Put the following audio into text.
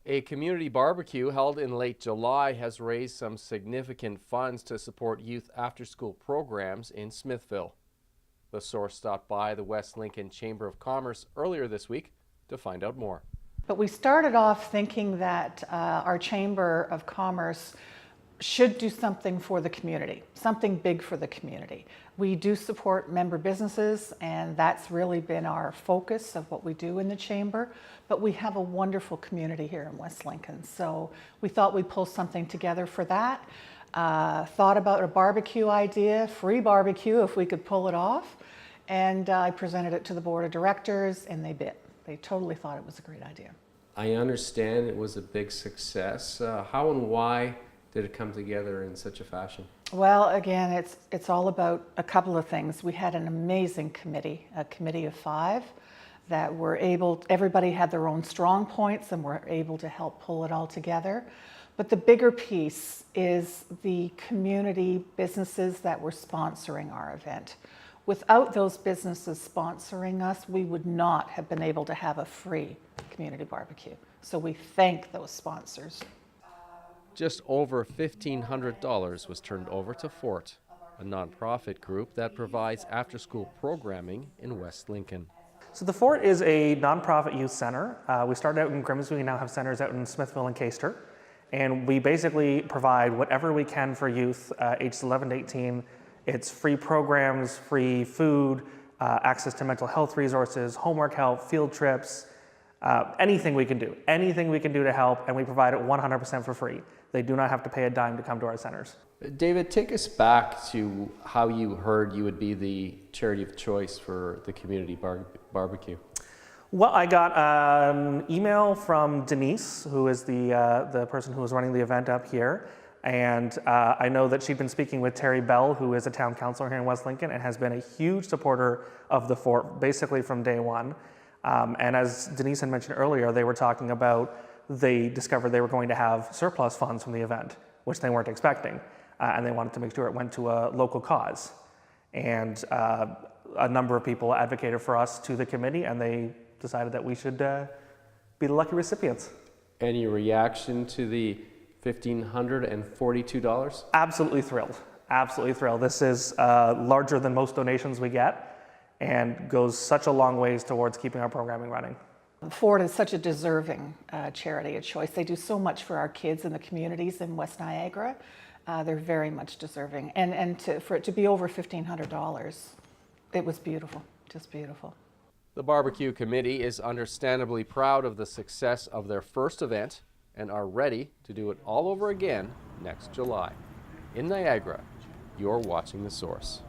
A community barbecue held in late July has raised some significant funds to support youth after-school programs in Smithville. The Source stopped by the West Lincoln Chamber of Commerce earlier this week to find out more. But we started off thinking that our Chamber of Commerce should do something for the community, something big for the community. We do support member businesses, and that's really been our focus of what we do in the Chamber, but we have a wonderful community here in West Lincoln, so we thought we'd pull something together for that. Thought about a barbecue idea, free barbecue if we could pull it off, and I presented it to the board of directors, and they bit. They totally thought it was a great idea. I understand it was a big success. How and why did it come together in such a fashion? Well, again, it's all about a couple of things. We had an amazing committee, a committee of 5 that were able, everybody had their own strong points and were able to help pull it all together. But the bigger piece is the community businesses that were sponsoring our event. Without those businesses sponsoring us, we would not have been able to have a free community barbecue. So we thank those sponsors. Just over $1,500 was turned over to Fort, a nonprofit group that provides after-school programming in West Lincoln. So the Fort is a nonprofit youth center. We started out in Grimsby, we now have centers out in Smithville and Caister. And we basically provide whatever we can for youth ages 11 to 18. It's free programs, free food, access to mental health resources, homework help, field trips, anything we can do to help, and we provide it 100% for free. They do not have to pay a dime to come to our centers. David, take us back to how you heard you would be the charity of choice for the community barbecue. Well, I got an email from Denise, who is the person who was running the event up here. And I know that she'd been speaking with Terry Bell, who is a town councilor here in West Lincoln and has been a huge supporter of the Fort, basically from day one. And as Denise had mentioned earlier, they were talking about, they discovered they were going to have surplus funds from the event, which they weren't expecting. And they wanted to make sure it went to a local cause. And a number of people advocated for us to the committee, and they decided that we should be the lucky recipients. Any reaction to the $1,542? Absolutely thrilled. Absolutely thrilled. This is larger than most donations we get and goes such a long ways towards keeping our programming running. Ford is such a deserving charity of choice. They do so much for our kids and the communities in West Niagara. They're very much deserving. And for it to be over $1,500, it was beautiful, just beautiful. The barbecue committee is understandably proud of the success of their first event and are ready to do it all over again next July. In Niagara, you're watching The Source.